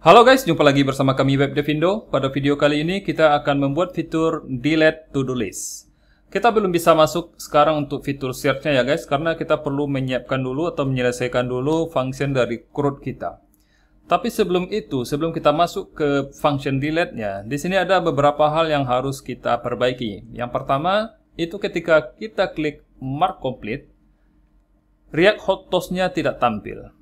Halo guys, jumpa lagi bersama kami WebDevindo. Pada video kali ini kita akan membuat fitur delete to-do list. Kita belum bisa masuk sekarang untuk fitur search-nya ya guys, karena kita perlu menyiapkan dulu atau menyelesaikan dulu function dari CRUD kita. Tapi sebelum itu, sebelum kita masuk ke function delete-nya, di sini ada beberapa hal yang harus kita perbaiki. Yang pertama, itu ketika kita klik Mark Complete, React Hothost-nya tidak tampil.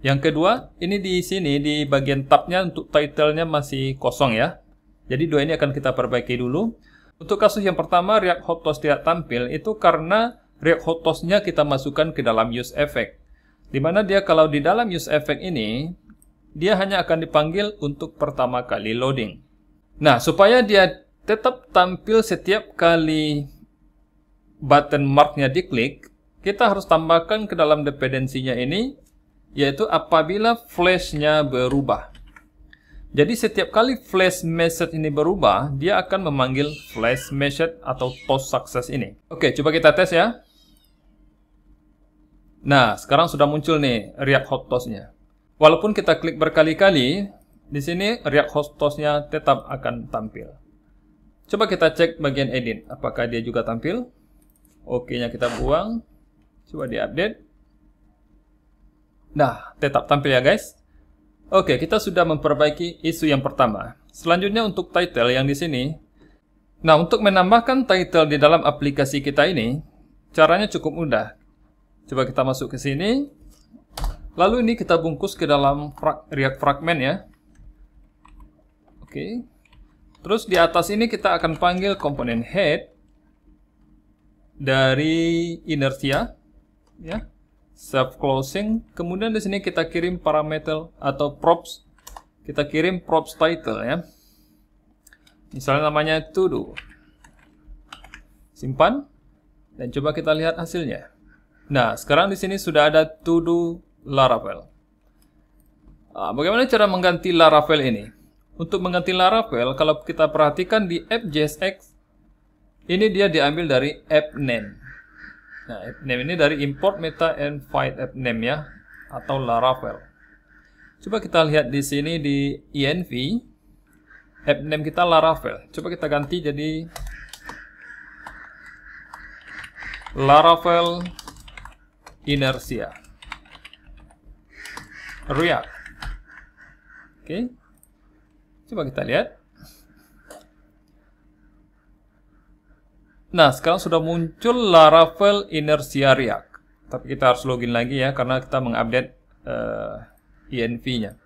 Yang kedua, ini di sini di bagian tab-nya untuk title-nya masih kosong ya. Jadi dua ini akan kita perbaiki dulu. Untuk kasus yang pertama, React Hothost tidak tampil, itu karena React Hothost-nya kita masukkan ke dalam use effect. Dimana dia kalau di dalam use effect ini, dia hanya akan dipanggil untuk pertama kali loading. Nah, supaya dia tetap tampil setiap kali button mark-nya diklik, kita harus tambahkan ke dalam dependensinya ini, yaitu apabila flash-nya berubah. Jadi setiap kali flash message ini berubah, dia akan memanggil flash message atau toast success ini. Oke, coba kita tes ya. Nah, sekarang sudah muncul nih React Hothost-nya. Walaupun kita klik berkali-kali, di sini React Hothost-nya tetap akan tampil. Coba kita cek bagian edit, apakah dia juga tampil? Oke-nya kita buang. Coba di-update. Nah, tetap tampil ya guys. Oke, kita sudah memperbaiki isu yang pertama. Selanjutnya untuk title yang di sini. Nah, untuk menambahkan title di dalam aplikasi kita ini, caranya cukup mudah. Coba kita masuk ke sini. Lalu ini kita bungkus ke dalam React fragment ya. Oke. Terus di atas ini kita akan panggil komponen head dari inertia ya. Self closing, kemudian di sini kita kirim parameter atau props, kita kirim props title ya. Misalnya namanya to do. Simpan dan coba kita lihat hasilnya. Nah, sekarang di sini sudah ada to do Laravel. Bagaimana cara mengganti Laravel ini? Untuk mengganti Laravel, kalau kita perhatikan di app.jsx, ini dia diambil dari app name. Nah, app name ini dari import meta and find app name ya, atau Laravel. Coba kita lihat di sini di env, app name kita Laravel. Coba kita ganti jadi Laravel Inertia React. Oke. Coba kita lihat. Nah, sekarang sudah muncul Laravel Inertia React. Tapi kita harus login lagi ya, karena kita mengupdate env-nya.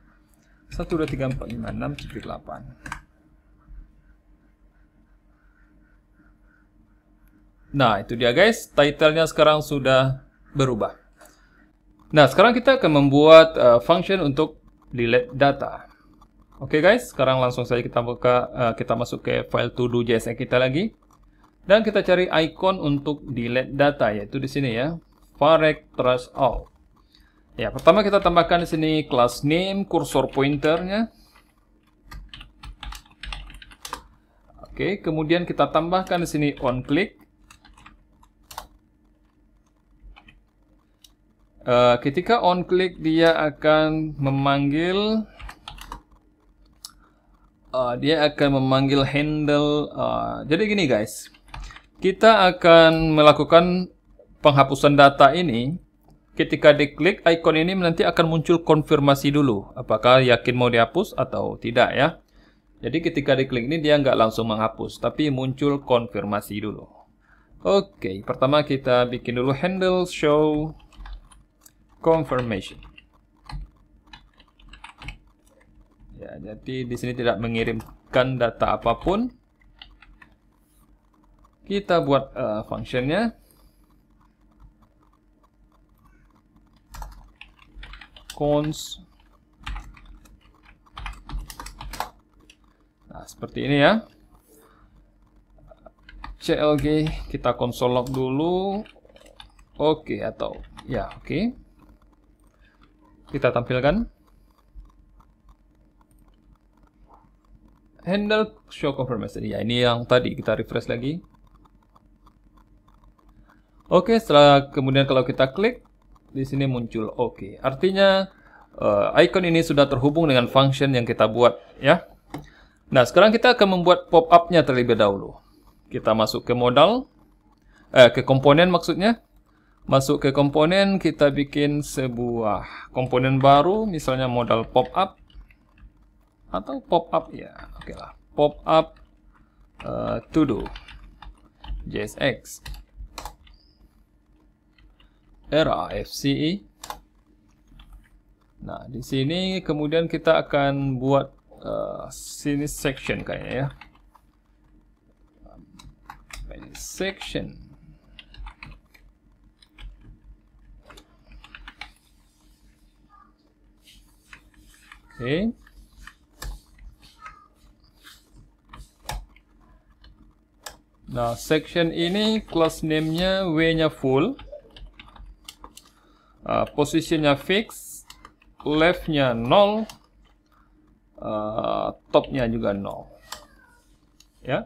1, 2, 3, 4, 5, 6, 7, 8. Nah, itu dia guys. Title-nya sekarang sudah berubah. Nah, sekarang kita akan membuat function untuk delete data. Oke guys, sekarang langsung saja kita buka, kita masuk ke file to-do.jsx kita lagi. Dan kita cari icon untuk delete data, yaitu di sini ya, Varec Trash All. Ya, pertama kita tambahkan di sini class name, cursor pointernya. Oke, kemudian kita tambahkan di sini on click. Ketika on click dia akan memanggil handle. Jadi gini guys. Kita akan melakukan penghapusan data ini. Ketika diklik icon ini nanti akan muncul konfirmasi dulu. Apakah yakin mau dihapus atau tidak ya. Jadi ketika diklik ini dia nggak langsung menghapus. Tapi muncul konfirmasi dulu. Oke, pertama kita bikin dulu handle show confirmation. Ya, jadi di sini tidak mengirimkan data apapun. Kita buat functionnya. Cons. Nah, seperti ini ya. CLG kita console log dulu. Oke, atau ya, oke. Kita tampilkan. Handle show confirmation. Ya, ini yang tadi kita refresh lagi. Oke, setelah kemudian kalau kita klik di sini muncul oke. Artinya icon ini sudah terhubung dengan function yang kita buat ya. Nah, sekarang kita akan membuat pop-up-nya terlebih dahulu. Kita masuk ke modal, ke komponen maksudnya. Masuk ke komponen, kita bikin sebuah komponen baru, misalnya modal pop-up. Atau pop-up ya, oke lah. Pop-up to do. JSX. Era FCE. Nah, di sini kemudian kita akan buat sini section kayaknya ya. Section. Oke. Nah, section ini class name-nya W-nya full. Positionnya fix, left-nya 0, top-nya juga 0. Ya.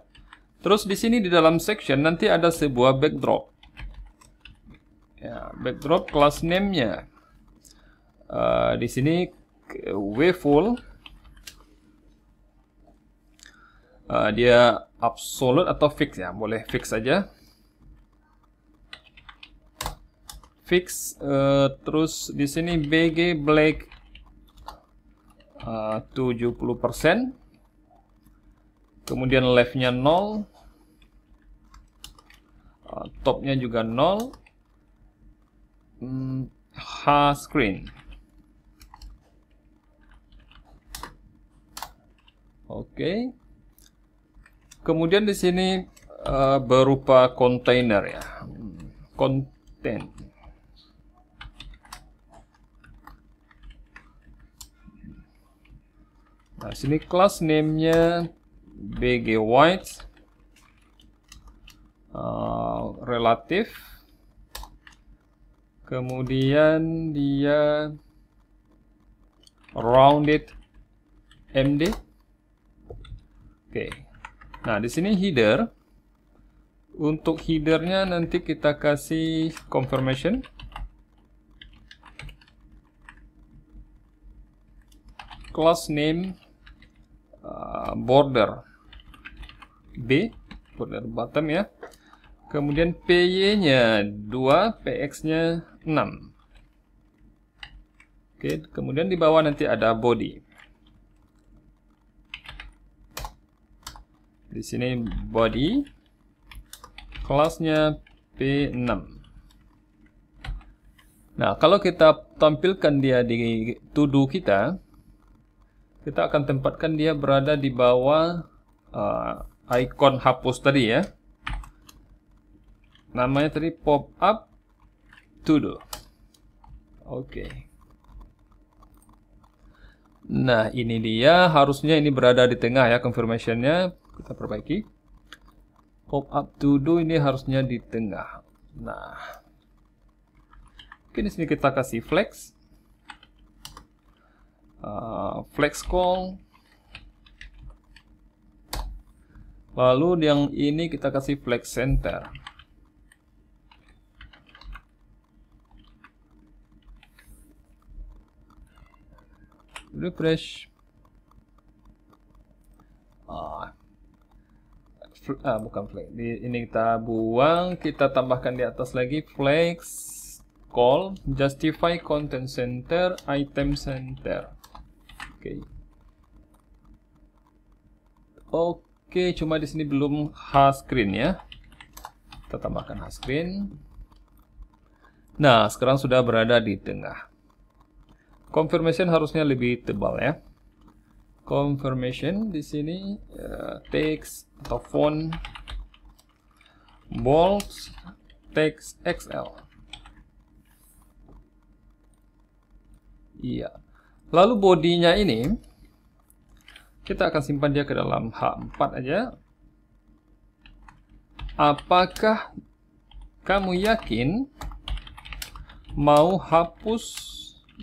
Terus di sini di dalam section nanti ada sebuah backdrop. Ya, backdrop class name-nya. Di sini W full. Dia absolute atau fix ya, boleh fix saja. Fix, terus di sini BG black 70%, kemudian left-nya 0, top-nya juga 0, H screen. Oke. Kemudian di sini berupa container ya, content. Nah, sini class name-nya BG white, relatif, kemudian dia rounded MD. Oke. Nah, di sini header. Untuk headernya nanti kita kasih confirmation. Class name border B, border bottom ya. Kemudian PY-nya 2, PX-nya 6. Oke, kemudian di bawah nanti ada body. Di sini body, kelasnya P6. Nah, kalau kita tampilkan dia di to do kita akan tempatkan dia berada di bawah icon hapus tadi ya. Namanya tadi pop up to do. Oke. Nah, ini dia, harusnya ini berada di tengah ya confirmation-nya. Kita perbaiki. Pop up to do ini harusnya di tengah. Nah, oke, di sini kita kasih flex. Flex call. Lalu yang ini kita kasih flex center. Refresh. Bukan flex. Ini kita buang, kita tambahkan di atas lagi flex call, justify content center, item center. Oke. Oke, cuma di sini belum H screen ya. Kita tambahkan H screen. Nah, sekarang sudah berada di tengah. Confirmation harusnya lebih tebal ya. Confirmation di sini text atau font bold text XL. Iya. Lalu bodinya ini kita akan simpan dia ke dalam H4 aja. Apakah kamu yakin mau hapus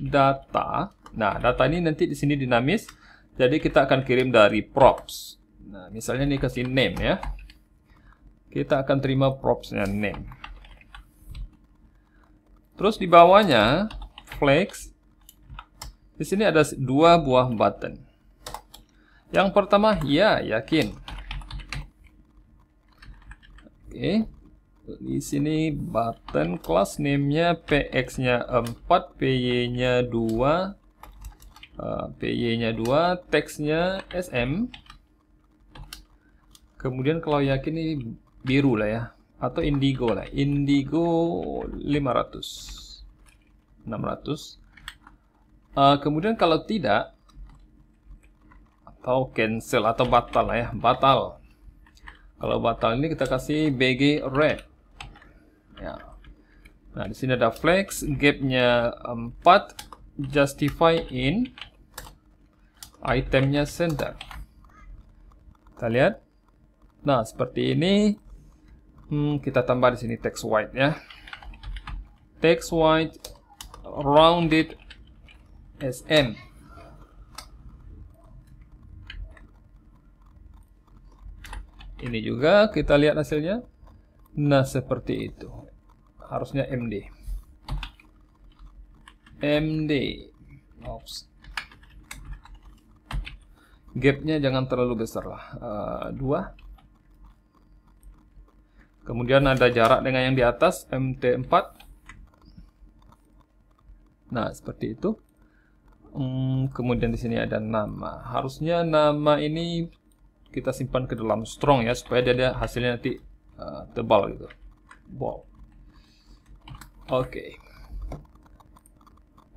data? Nah, data ini nanti di sini dinamis. Jadi kita akan kirim dari props. Nah, misalnya ini kasih name ya. Kita akan terima propsnya name. Terus di bawahnya flex Di sini ada dua buah button. Yang pertama, ya, yakin. Oke. Di sini button class name-nya px-nya 4, py-nya 2, py-nya 2, text-nya sm. Kemudian kalau yakin ini biru lah ya, atau indigo lah. Indigo 500. 600. Kemudian kalau tidak, atau cancel atau batal lah ya, batal. Kalau batal ini kita kasih bg red. Ya. Nah, di sini ada flex, gapnya 4, justify in, itemnya center. Kita lihat. Nah, seperti ini. Kita tambah di sini text white ya. Text white rounded sm. Ini juga kita lihat hasilnya. Nah, seperti itu. Harusnya MD. MD. Oops. Gapnya jangan terlalu besar lah. 2. Kemudian ada jarak dengan yang di atas, MT4. Nah, seperti itu. Kemudian di sini ada nama. Harusnya nama ini kita simpan ke dalam strong ya, supaya dia hasilnya nanti tebal gitu. Bold. Oke.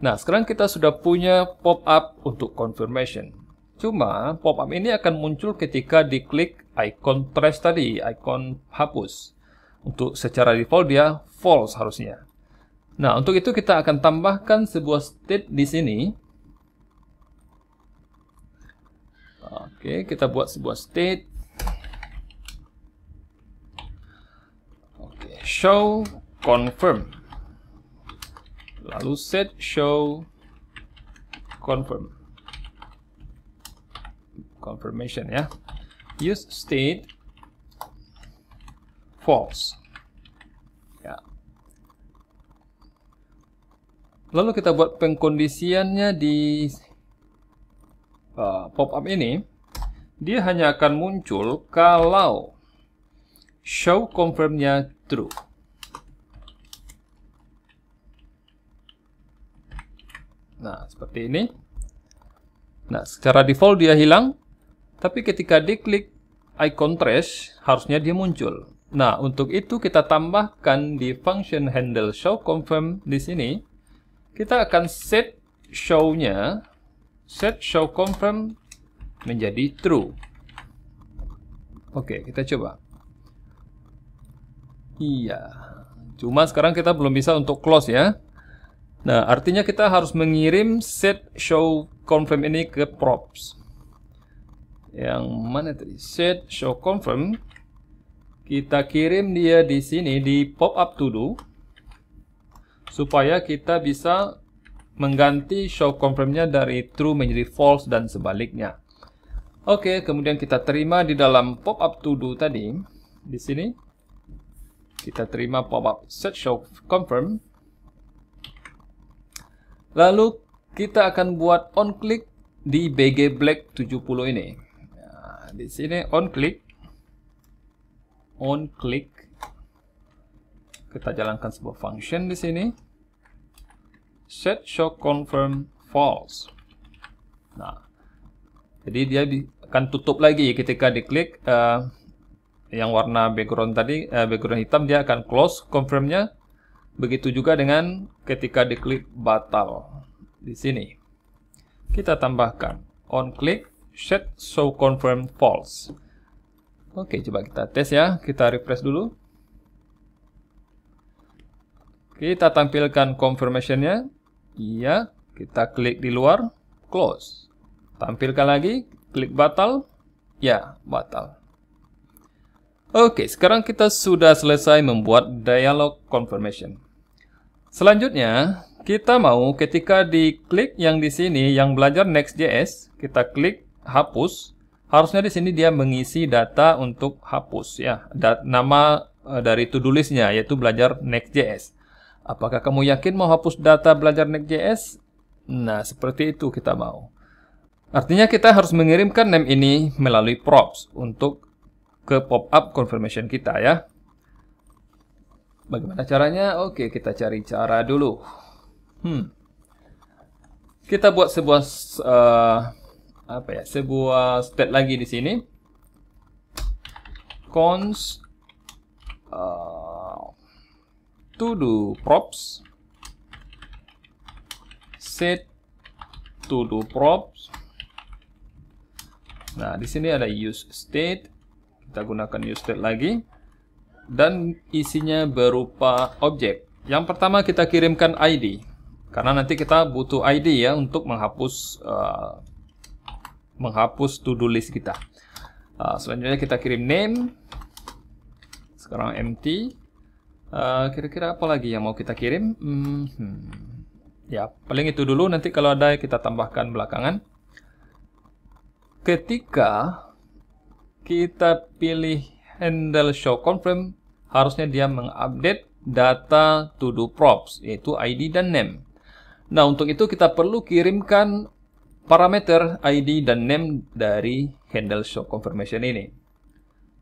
Nah, sekarang kita sudah punya pop-up untuk confirmation. Cuma pop-up ini akan muncul ketika diklik icon trash tadi, icon hapus. Untuk secara default dia false harusnya. Nah, untuk itu kita akan tambahkan sebuah state di sini. Oke, kita buat sebuah state. Oke, show confirm. Lalu set show confirm. Confirmation ya. Use state false. Ya. Lalu kita buat pengkondisiannya di pop-up ini. Dia hanya akan muncul kalau show confirm-nya true. Nah, seperti ini. Nah, secara default dia hilang. Tapi ketika diklik icon trash, harusnya dia muncul. Nah, untuk itu kita tambahkan di function handle show confirm di sini. Kita akan set show-nya, set show confirm menjadi true. Oke, kita coba. Iya. Cuma sekarang kita belum bisa untuk close ya. Nah, artinya kita harus mengirim set show confirm ini ke props. Yang mana tadi? Set show confirm. Kita kirim dia di sini di pop-up to do. Supaya kita bisa mengganti show confirm-nya dari true menjadi false dan sebaliknya. Oke, kemudian kita terima di dalam pop-up to do tadi. Di sini. Kita terima pop-up set show confirm. Lalu kita akan buat on click di BG Black 70 ini. Nah, di sini on click. On click. Kita jalankan sebuah function di sini. Set show confirm false. Nah, jadi dia akan tutup lagi ketika diklik yang warna background tadi, background hitam, dia akan close confirmnya. Begitu juga dengan ketika diklik batal di sini. Kita tambahkan on click set show confirm false. Oke, coba kita tes ya. Kita refresh dulu. Kita tampilkan confirmation-nya. Iya, kita klik di luar, close. Tampilkan lagi, klik batal. Ya, batal. Oke, sekarang kita sudah selesai membuat dialog confirmation. Selanjutnya, kita mau ketika diklik yang di sini, yang belajar Next.js, kita klik hapus. Harusnya di sini dia mengisi data untuk hapus ya, nama dari to-do list-nya yaitu belajar Next.js. Apakah kamu yakin mau hapus data belajar Next.js? Nah, seperti itu kita mau. Artinya kita harus mengirimkan name ini melalui props untuk ke pop-up confirmation kita ya. Bagaimana caranya? Oke, kita cari cara dulu. Kita buat sebuah sebuah state lagi di sini. Const to do props set to do props. Nah, di sini ada use state. Kita gunakan use state lagi. Dan isinya berupa objek. Yang pertama kita kirimkan ID. Karena nanti kita butuh ID ya untuk menghapus to-do list kita. Selanjutnya kita kirim name. Sekarang empty. Kira-kira apa lagi yang mau kita kirim? Ya, paling itu dulu. Nanti kalau ada kita tambahkan belakangan. Ketika kita pilih handle show confirm, harusnya dia mengupdate data to do props, yaitu ID dan name. Nah, untuk itu kita perlu kirimkan parameter ID dan name dari handle show confirmation ini.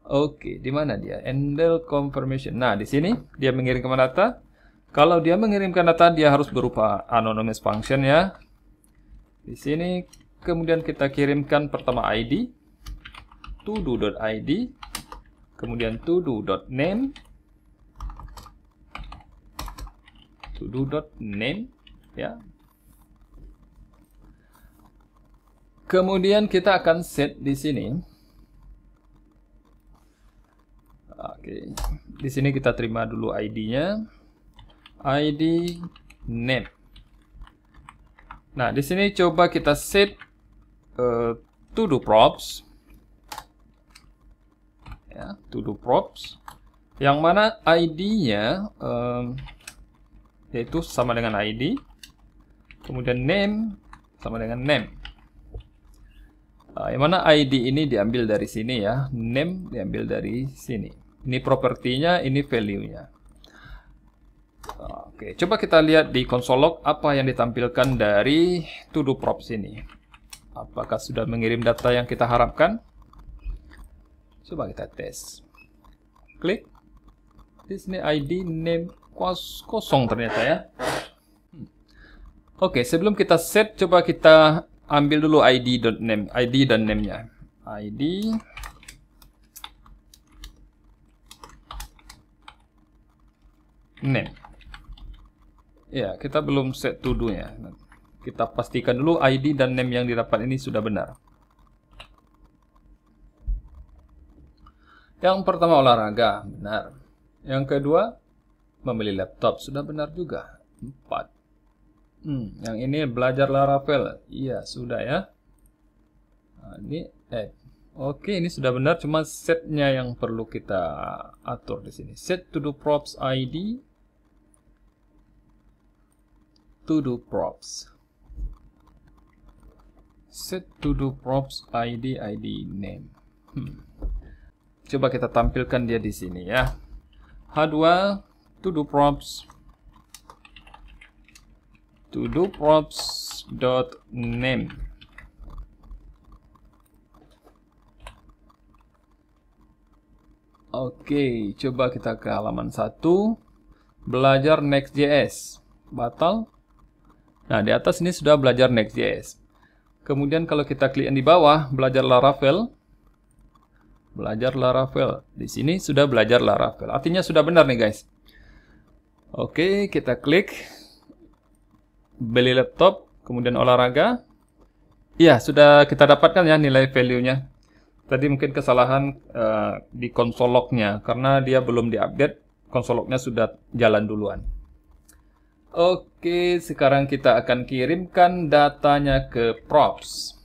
Oke, di mana dia? Handle confirmation. Nah, di sini dia mengirimkan data. Kalau dia mengirimkan data, dia harus berupa anonymous function ya. Di sini kemudian kita kirimkan pertama ID, todo.id, kemudian todo.name, todo.name ya. Kemudian kita akan set di sini. Oke, di sini kita terima dulu ID-nya, ID name. Nah, di sini coba kita set to do props. Ya, to do props yang mana ID-nya yaitu sama dengan ID, kemudian name sama dengan name. Yang mana ID ini diambil dari sini ya, name diambil dari sini. Ini propertinya, ini value-nya. Oke, coba kita lihat di console log apa yang ditampilkan dari to do props ini. Apakah sudah mengirim data yang kita harapkan? Coba kita tes. Klik. Di sini ID name kosong ternyata ya. Oke, sebelum kita set, coba kita ambil dulu ID.name, ID dan name-nya. ID name. Ya, kita belum set to do-nya. Kita pastikan dulu ID dan name yang didapat ini sudah benar. Yang pertama olahraga, benar. Yang kedua, membeli laptop, sudah benar juga. 4. Yang ini belajar Laravel, iya sudah ya. Nah, ini oke, ini sudah benar, cuma setnya yang perlu kita atur di sini. Set to do props ID, to do props. Set to do props ID name. Coba kita tampilkan dia di sini ya. H2 to do props dot name. Oke, coba kita ke halaman 1. Belajar Next.js. Batal. Nah, di atas ini sudah belajar Next.js. Kemudian kalau kita klik yang di bawah, belajar Laravel. Belajar Laravel. Di sini sudah belajar Laravel. Artinya sudah benar nih guys. Oke, kita klik. Beli laptop. Kemudian olahraga. Iya, sudah kita dapatkan ya nilai value-nya. Tadi mungkin kesalahan di console log-nya. Karena dia belum diupdate. Console log-nya sudah jalan duluan. Oke, sekarang kita akan kirimkan datanya ke props.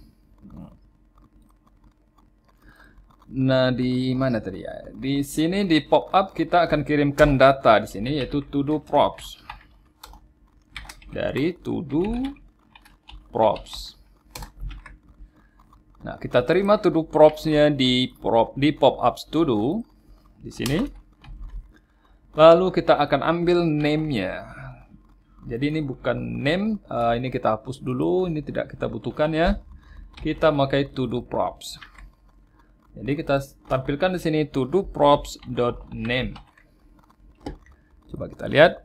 Nah, di mana tadi ya? Di sini di pop-up kita akan kirimkan data di sini yaitu to do props. Dari to do props. Nah, kita terima to do props-nya di pop-up to do di sini. Lalu kita akan ambil name-nya Jadi ini bukan name, ini kita hapus dulu, ini tidak kita butuhkan ya. Kita pakai to do props. Jadi kita tampilkan di sini to do props.name. Coba kita lihat.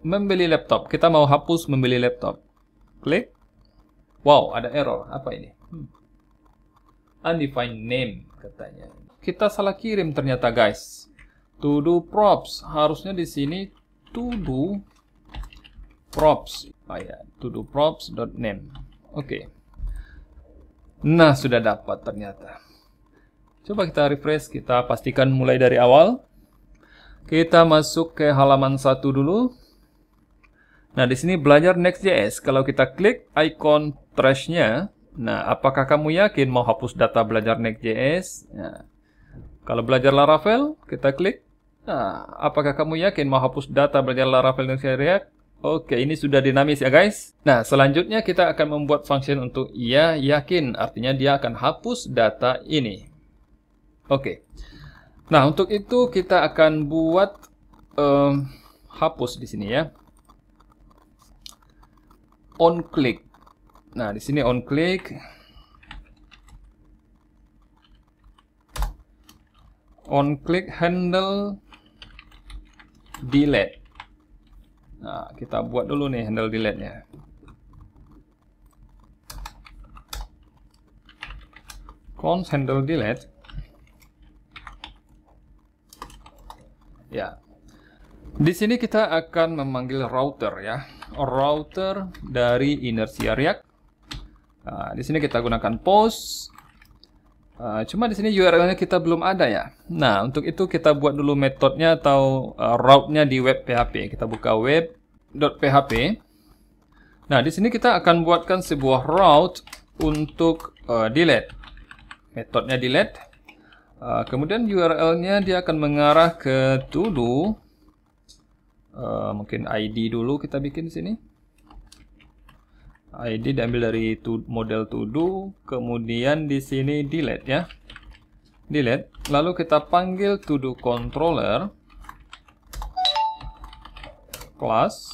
Membeli laptop. Kita mau hapus membeli laptop. Klik. Wow, ada error. Apa ini? Undefined name katanya. Kita salah kirim ternyata guys. To do props harusnya di sini to do props. Ya, to do props.name. Oke. Nah, sudah dapat ternyata. Coba kita refresh, kita pastikan mulai dari awal. Kita masuk ke halaman 1 dulu. Nah, di sini belajar Next.js. Kalau kita klik icon trash-nya, nah, apakah kamu yakin mau hapus data belajar Next.js? Nah, kalau belajar Laravel, kita klik. Nah, apakah kamu yakin mau hapus data belajar Laravel Next.js? Oke, ini sudah dinamis ya guys. Nah, selanjutnya kita akan membuat function untuk ya yakin. Artinya dia akan hapus data ini. Oke. Nah, untuk itu kita akan buat hapus di sini ya. On click. Nah, di sini on click. On click handle delete. Nah, kita buat dulu nih handle delete-nya. Const handle delete. Ya. Di sini kita akan memanggil router ya. Router dari Inertia React. Nah, di sini kita gunakan post. Cuma di sini URL-nya kita belum ada ya. Nah, untuk itu kita buat dulu metodenya atau route-nya di web PHP. Kita buka web.php. Nah, di sini kita akan buatkan sebuah route untuk delete. Metodenya delete. Kemudian URL-nya dia akan mengarah ke to do. Mungkin ID dulu kita bikin di sini. ID diambil dari model to do, kemudian di sini delete ya. Delete, lalu kita panggil to do controller class,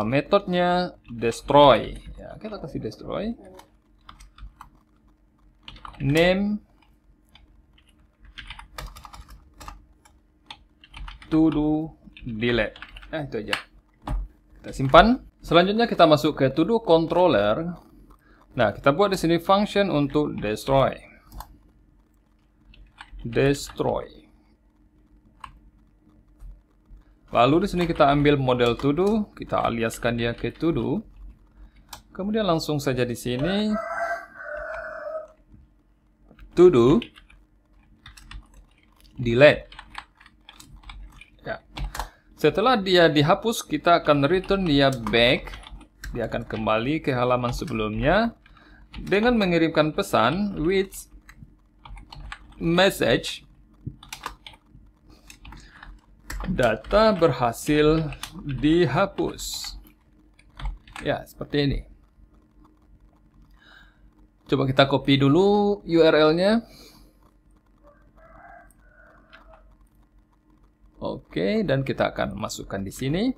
metodenya destroy. Ya, kita kasih destroy. Name to do delete. Itu aja. Kita simpan. Selanjutnya kita masuk ke to do controller. Nah, kita buat di sini function untuk destroy. Destroy. Lalu di sini kita ambil model to do, kita aliaskan dia ke to do. Kemudian langsung saja di sini to do delete. Ya. Setelah dia dihapus, kita akan return dia back. Dia akan kembali ke halaman sebelumnya dengan mengirimkan pesan with message data berhasil dihapus. Ya, seperti ini. Coba kita copy dulu URL-nya. Oke, dan kita akan masukkan di sini.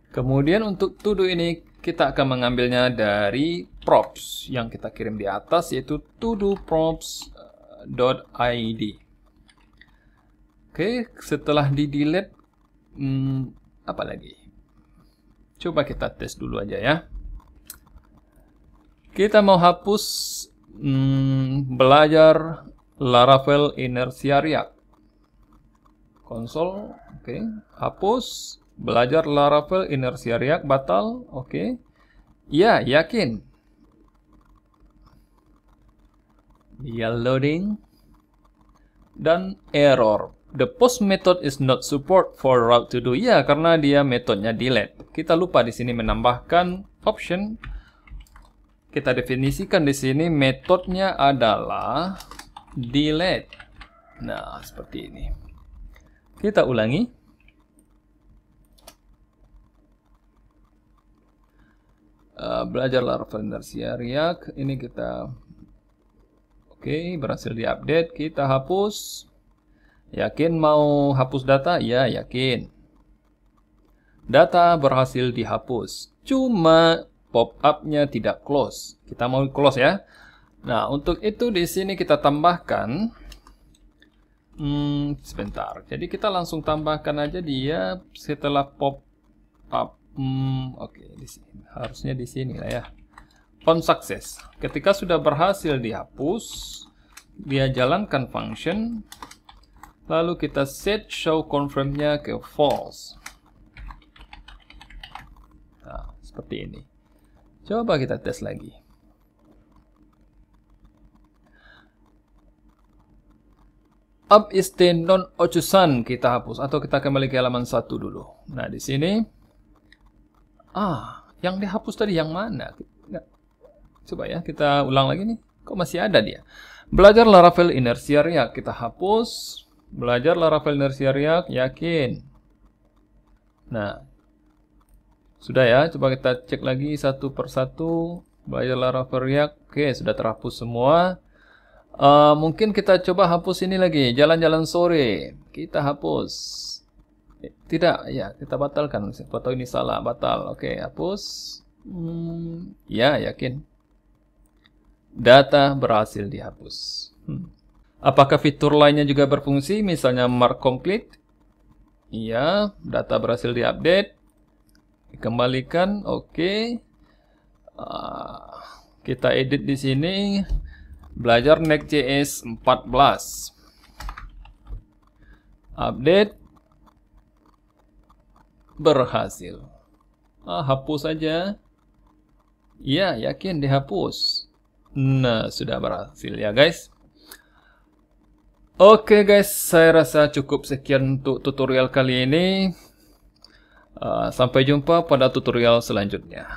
Kemudian untuk to do ini kita akan mengambilnya dari props yang kita kirim di atas, yaitu to do props.id. Oke, setelah di delete, apa lagi? Coba kita tes dulu aja ya. Kita mau hapus belajar Laravel Inertia React. Konsol, oke. Hapus, belajar Laravel Inertia React, batal, oke. Ya, yakin. Dia loading. Dan error. The post method is not support for route to do. Ya, karena dia metodenya delete. Kita lupa di sini menambahkan option. Kita definisikan di sini metodenya adalah delete. Nah, seperti ini. Kita ulangi. Belajar Laravel Inertia React. Ini kita oke, berhasil diupdate. Kita hapus. Yakin mau hapus data? Ya, yakin. Data berhasil dihapus. Cuma pop-up-nya tidak close. Kita mau close ya. Nah, untuk itu di sini kita tambahkan sebentar. Jadi kita langsung tambahkan aja dia setelah pop-up. Oke, di sini. Harusnya di sini lah ya. On success. Ketika sudah berhasil dihapus, dia jalankan function. Lalu kita set show confirm-nya ke false. Nah, seperti ini. Coba kita tes lagi. Up is the non ochusan kita hapus atau kita kembali ke halaman 1 dulu. Nah, di sini yang dihapus tadi yang mana? Coba ya, kita ulang lagi nih. Kok masih ada dia? Belajar Laravel inersia React kita hapus. Belajar Laravel inersia React, yakin. Nah, sudah ya, coba kita cek lagi satu persatu. Belajar Laravel React, oke, sudah terhapus semua. Mungkin kita coba hapus ini lagi, jalan-jalan sore. Kita hapus. Tidak, ya, kita batalkan. Foto ini salah, batal. Oke, hapus. Ya, yakin. Data berhasil dihapus. Apakah fitur lainnya juga berfungsi? Misalnya mark complete. Iya, data berhasil diupdate. Dikembalikan, oke. Kita edit di sini. Belajar Next.js 14. Update. Berhasil. Hapus saja. Iya, yakin dihapus. Nah, sudah berhasil ya guys. Oke guys, saya rasa cukup sekian untuk tutorial kali ini. Sampai jumpa pada tutorial selanjutnya.